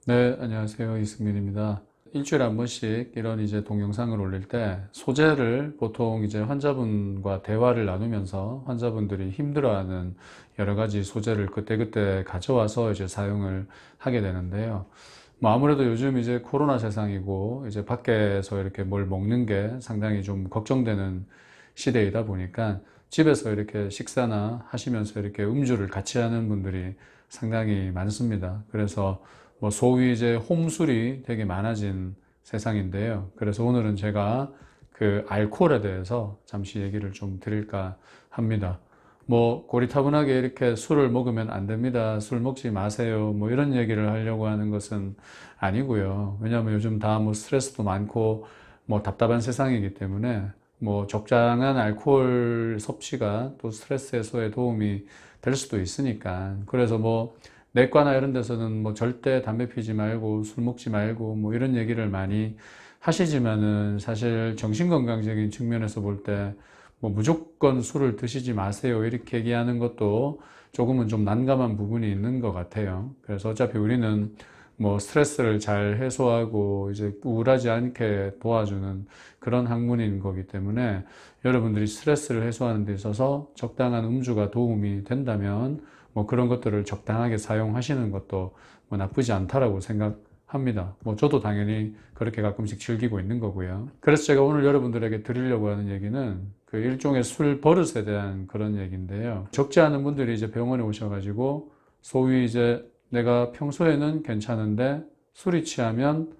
네, 안녕하세요. 이승민입니다. 일주일에 한 번씩 이런 이제 동영상을 올릴 때 소재를 보통 이제 환자분과 대화를 나누면서 환자분들이 힘들어하는 여러 가지 소재를 그때그때 가져와서 이제 사용을 하게 되는데요. 뭐 아무래도 요즘 이제 코로나 세상이고 이제 밖에서 이렇게 뭘 먹는 게 상당히 좀 걱정되는 시대이다 보니까 집에서 이렇게 식사나 하시면서 이렇게 음주를 같이 하는 분들이 상당히 많습니다. 그래서 뭐 소위 이제 홈술이 되게 많아진 세상인데요. 그래서 오늘은 제가 그 알코올에 대해서 잠시 얘기를 좀 드릴까 합니다. 뭐 고리타분하게 이렇게 술을 먹으면 안 됩니다. 술 먹지 마세요. 뭐 이런 얘기를 하려고 하는 것은 아니고요. 왜냐하면 요즘 다 뭐 스트레스도 많고 뭐 답답한 세상이기 때문에 뭐 적당한 알코올 섭취가 또 스트레스 해소에 도움이 될 수도 있으니까. 그래서 뭐 내과나 이런 데서는 뭐 절대 담배 피지 말고 술 먹지 말고 뭐 이런 얘기를 많이 하시지만은 사실 정신건강적인 측면에서 볼 때 뭐 무조건 술을 드시지 마세요 이렇게 얘기하는 것도 조금은 좀 난감한 부분이 있는 것 같아요. 그래서 어차피 우리는 뭐 스트레스를 잘 해소하고 이제 우울하지 않게 도와주는 그런 학문인 거기 때문에 여러분들이 스트레스를 해소하는 데 있어서 적당한 음주가 도움이 된다면 뭐 그런 것들을 적당하게 사용하시는 것도 뭐 나쁘지 않다라고 생각합니다. 뭐 저도 당연히 그렇게 가끔씩 즐기고 있는 거고요. 그래서 제가 오늘 여러분들에게 드리려고 하는 얘기는 그 일종의 술 버릇에 대한 그런 얘기인데요. 적지 않은 분들이 이제 병원에 오셔가지고 소위 이제 내가 평소에는 괜찮은데 술이 취하면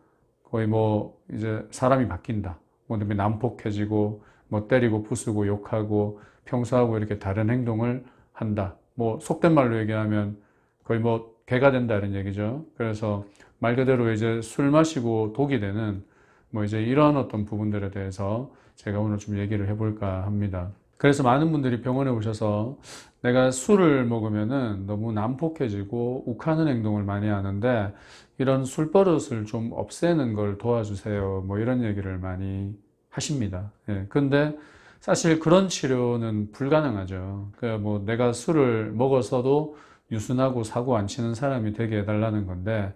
거의 뭐 이제 사람이 바뀐다. 뭐 난폭해지고 뭐 때리고 부수고 욕하고 평소하고 이렇게 다른 행동을 한다. 뭐 속된 말로 얘기하면 거의 뭐 개가 된다 이런 얘기죠. 그래서 말 그대로 이제 술 마시고 독이 되는 뭐 이제 이런 어떤 부분들에 대해서 제가 오늘 좀 얘기를 해볼까 합니다. 그래서 많은 분들이 병원에 오셔서 내가 술을 먹으면은 너무 난폭해지고 욱하는 행동을 많이 하는데 이런 술버릇을 좀 없애는 걸 도와주세요. 뭐 이런 얘기를 많이 하십니다. 예. 근데 사실 그런 치료는 불가능하죠. 그러니까 뭐 내가 술을 먹었어도 유순하고 사고 안 치는 사람이 되게 해달라는 건데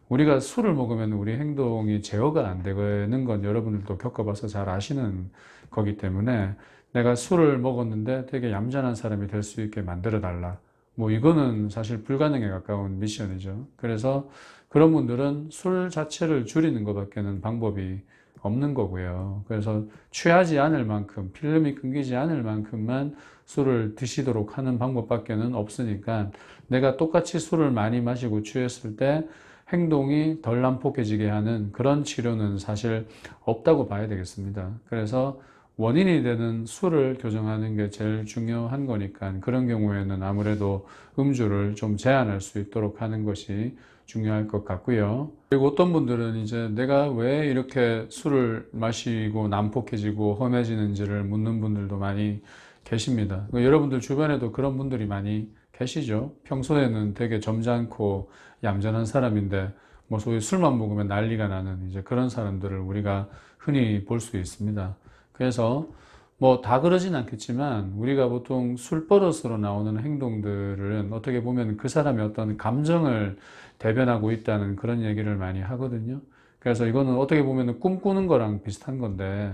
우리가 술을 먹으면 우리 행동이 제어가 안 되는 건 여러분들도 겪어봐서 잘 아시는 거기 때문에 내가 술을 먹었는데 되게 얌전한 사람이 될 수 있게 만들어 달라. 뭐 이거는 사실 불가능에 가까운 미션이죠. 그래서 그런 분들은 술 자체를 줄이는 것밖에는 방법이 없는 거고요. 그래서 취하지 않을 만큼, 필름이 끊기지 않을 만큼만 술을 드시도록 하는 방법밖에는 없으니까 내가 똑같이 술을 많이 마시고 취했을 때 행동이 덜 난폭해지게 하는 그런 치료는 사실 없다고 봐야 되겠습니다. 그래서 원인이 되는 술을 교정하는 게 제일 중요한 거니까 그런 경우에는 아무래도 음주를 좀 제한할 수 있도록 하는 것이 중요할 것 같고요. 그리고 어떤 분들은 이제 내가 왜 이렇게 술을 마시고 난폭해지고 험해지는지를 묻는 분들도 많이 계십니다. 여러분들 주변에도 그런 분들이 많이 계시죠? 평소에는 되게 점잖고 얌전한 사람인데 뭐 소위 술만 먹으면 난리가 나는 이제 그런 사람들을 우리가 흔히 볼 수 있습니다. 그래서 뭐 다 그러진 않겠지만 우리가 보통 술버릇으로 나오는 행동들은 어떻게 보면 그 사람의 어떤 감정을 대변하고 있다는 그런 얘기를 많이 하거든요. 그래서 이거는 어떻게 보면 꿈꾸는 거랑 비슷한 건데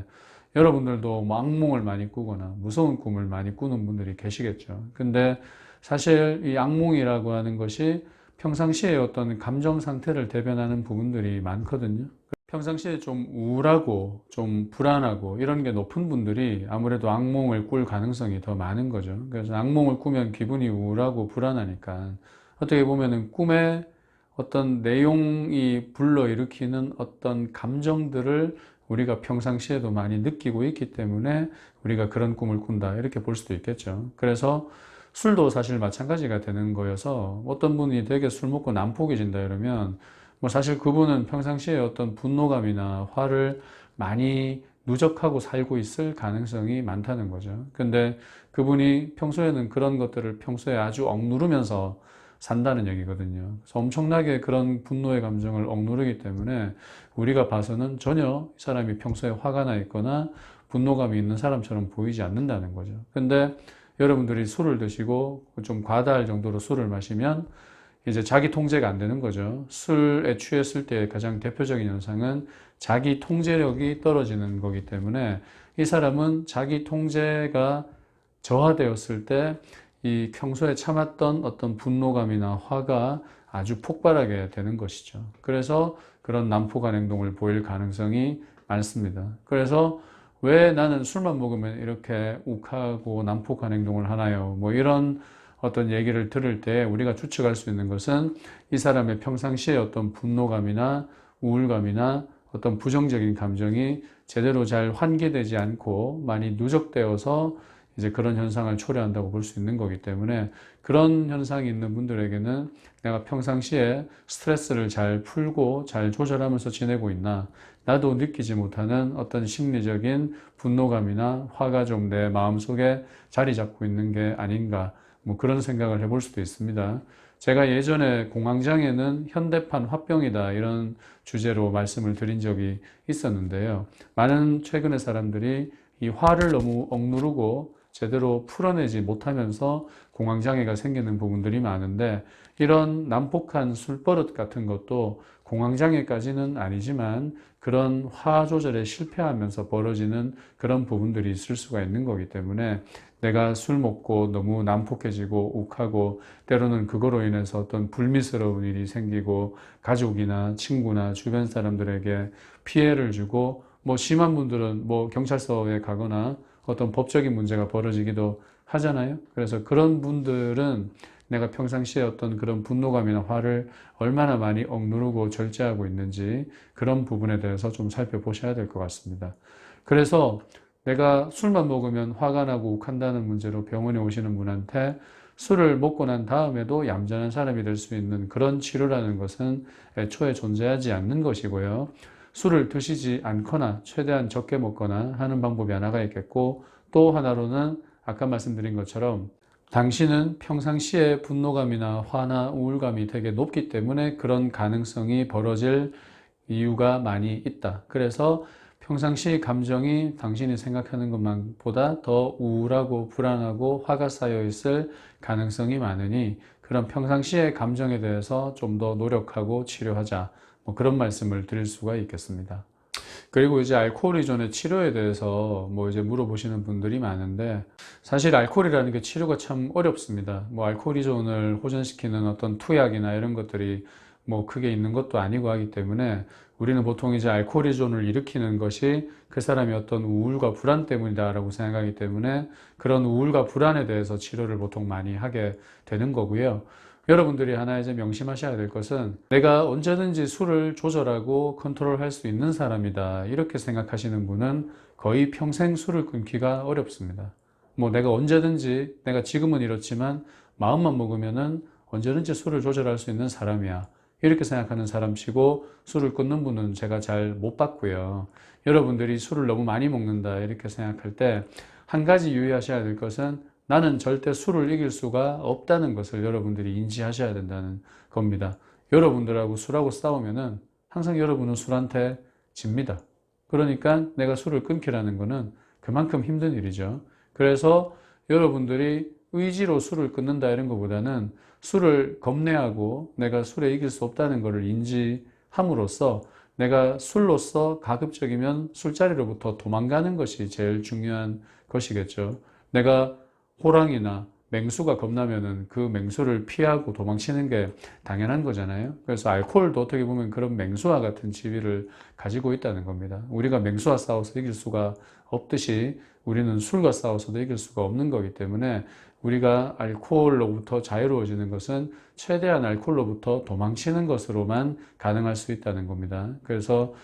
여러분들도 뭐 악몽을 많이 꾸거나 무서운 꿈을 많이 꾸는 분들이 계시겠죠. 근데 사실 이 악몽이라고 하는 것이 평상시에 어떤 감정 상태를 대변하는 부분들이 많거든요. 평상시에 좀 우울하고 좀 불안하고 이런 게 높은 분들이 아무래도 악몽을 꿀 가능성이 더 많은 거죠. 그래서 악몽을 꾸면 기분이 우울하고 불안하니까 어떻게 보면은 꿈에 어떤 내용이 불러일으키는 어떤 감정들을 우리가 평상시에도 많이 느끼고 있기 때문에 우리가 그런 꿈을 꾼다 이렇게 볼 수도 있겠죠. 그래서 술도 사실 마찬가지가 되는 거여서 어떤 분이 되게 술 먹고 난폭해진다 이러면 뭐 사실 그분은 평상시에 어떤 분노감이나 화를 많이 누적하고 살고 있을 가능성이 많다는 거죠. 근데 그분이 평소에는 그런 것들을 평소에 아주 억누르면서 산다는 얘기거든요. 그래서 엄청나게 그런 분노의 감정을 억누르기 때문에 우리가 봐서는 전혀 이 사람이 평소에 화가 나 있거나 분노감이 있는 사람처럼 보이지 않는다는 거죠. 근데 여러분들이 술을 드시고 좀 과다할 정도로 술을 마시면 이제 자기 통제가 안 되는 거죠. 술에 취했을 때 가장 대표적인 현상은 자기 통제력이 떨어지는 거기 때문에 이 사람은 자기 통제가 저하되었을 때 이 평소에 참았던 어떤 분노감이나 화가 아주 폭발하게 되는 것이죠. 그래서 그런 난폭한 행동을 보일 가능성이 많습니다. 그래서 왜 나는 술만 먹으면 이렇게 욱하고 난폭한 행동을 하나요? 뭐 이런 어떤 얘기를 들을 때 우리가 추측할 수 있는 것은 이 사람의 평상시에 어떤 분노감이나 우울감이나 어떤 부정적인 감정이 제대로 잘 환기되지 않고 많이 누적되어서 이제 그런 현상을 초래한다고 볼 수 있는 거기 때문에 그런 현상이 있는 분들에게는 내가 평상시에 스트레스를 잘 풀고 잘 조절하면서 지내고 있나, 나도 느끼지 못하는 어떤 심리적인 분노감이나 화가 좀 내 마음속에 자리 잡고 있는 게 아닌가, 뭐 그런 생각을 해볼 수도 있습니다. 제가 예전에 공황장애는 현대판 화병이다 이런 주제로 말씀을 드린 적이 있었는데요. 많은 최근의 사람들이 이 화를 너무 억누르고 제대로 풀어내지 못하면서 공황장애가 생기는 부분들이 많은데, 이런 난폭한 술버릇 같은 것도 공황장애까지는 아니지만 그런 화 조절에 실패하면서 벌어지는 그런 부분들이 있을 수가 있는 거기 때문에 내가 술 먹고 너무 난폭해지고 욱하고 때로는 그거로 인해서 어떤 불미스러운 일이 생기고 가족이나 친구나 주변 사람들에게 피해를 주고, 뭐 심한 분들은 뭐 경찰서에 가거나 어떤 법적인 문제가 벌어지기도 하잖아요. 그래서 그런 분들은 내가 평상시에 어떤 그런 분노감이나 화를 얼마나 많이 억누르고 절제하고 있는지 그런 부분에 대해서 좀 살펴보셔야 될 것 같습니다. 그래서 내가 술만 먹으면 화가 나고 욱한다는 문제로 병원에 오시는 분한테 술을 먹고 난 다음에도 얌전한 사람이 될 수 있는 그런 치료라는 것은 애초에 존재하지 않는 것이고요. 술을 드시지 않거나 최대한 적게 먹거나 하는 방법이 하나가 있겠고, 또 하나로는 아까 말씀드린 것처럼 당신은 평상시에 분노감이나 화나 우울감이 되게 높기 때문에 그런 가능성이 벌어질 이유가 많이 있다. 그래서 평상시 감정이 당신이 생각하는 것보다 더 우울하고 불안하고 화가 쌓여 있을 가능성이 많으니 그런 평상시의 감정에 대해서 좀 더 노력하고 치료하자. 뭐 그런 말씀을 드릴 수가 있겠습니다. 그리고 이제 알코올依존의 치료에 대해서 뭐 이제 물어보시는 분들이 많은데, 사실 알코올이라는 게 치료가 참 어렵습니다. 뭐 알코올依존을 호전시키는 어떤 투약이나 이런 것들이 뭐 크게 있는 것도 아니고 하기 때문에 우리는 보통 이제 알코올依존을 일으키는 것이 그 사람의 어떤 우울과 불안 때문이다라고 생각하기 때문에 그런 우울과 불안에 대해서 치료를 보통 많이 하게 되는 거고요. 여러분들이 하나 이제 명심하셔야 될 것은 내가 언제든지 술을 조절하고 컨트롤할 수 있는 사람이다 이렇게 생각하시는 분은 거의 평생 술을 끊기가 어렵습니다. 뭐 내가 언제든지, 내가 지금은 이렇지만 마음만 먹으면은 언제든지 술을 조절할 수 있는 사람이야 이렇게 생각하는 사람치고 술을 끊는 분은 제가 잘 못 봤고요. 여러분들이 술을 너무 많이 먹는다 이렇게 생각할 때 한 가지 유의하셔야 될 것은 나는 절대 술을 이길 수가 없다는 것을 여러분들이 인지하셔야 된다는 겁니다. 여러분들하고 술하고 싸우면은 항상 여러분은 술한테 집니다. 그러니까 내가 술을 끊기라는 것은 그만큼 힘든 일이죠. 그래서 여러분들이 의지로 술을 끊는다 이런 것보다는 술을 겁내하고 내가 술에 이길 수 없다는 것을 인지함으로써 내가 술로서 가급적이면 술자리로부터 도망가는 것이 제일 중요한 것이겠죠. 내가 호랑이나 맹수가 겁나면은 그 맹수를 피하고 도망치는 게 당연한 거잖아요. 그래서 알코올도 어떻게 보면 그런 맹수와 같은 지위를 가지고 있다는 겁니다. 우리가 맹수와 싸워서 이길 수가 없듯이 우리는 술과 싸워서도 이길 수가 없는 거기 때문에 우리가 알코올로부터 자유로워지는 것은 최대한 알코올로부터 도망치는 것으로만 가능할 수 있다는 겁니다. 그래서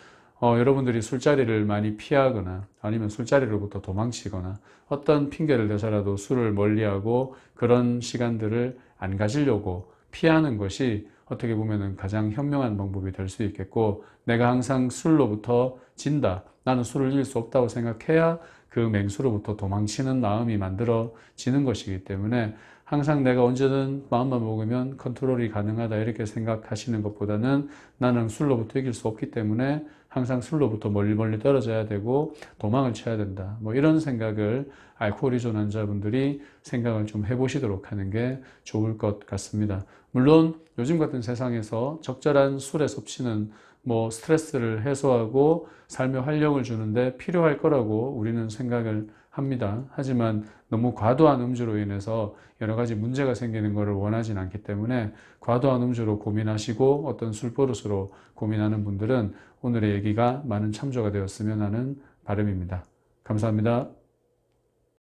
여러분들이 술자리를 많이 피하거나 아니면 술자리로부터 도망치거나 어떤 핑계를 대서라도 술을 멀리하고 그런 시간들을 안 가지려고 피하는 것이 어떻게 보면 가장 현명한 방법이 될 수 있겠고, 내가 항상 술로부터 진다, 나는 술을 이길 수 없다고 생각해야 그 맹수로부터 도망치는 마음이 만들어지는 것이기 때문에 항상 내가 언제든 마음만 먹으면 컨트롤이 가능하다 이렇게 생각하시는 것보다는 나는 술로부터 이길 수 없기 때문에 항상 술로부터 멀리 떨어져야 되고 도망을 쳐야 된다. 뭐 이런 생각을 알코올依존 환자분들이 생각을 좀 해보시도록 하는 게 좋을 것 같습니다. 물론 요즘 같은 세상에서 적절한 술의 섭취는 뭐 스트레스를 해소하고 삶의 활력을 주는데 필요할 거라고 우리는 생각을 합니다. 하지만 너무 과도한 음주로 인해서 여러 가지 문제가 생기는 것을 원하진 않기 때문에 과도한 음주로 고민하시고 어떤 술버릇으로 고민하는 분들은 오늘의 얘기가 많은 참조가 되었으면 하는 바람입니다. 감사합니다.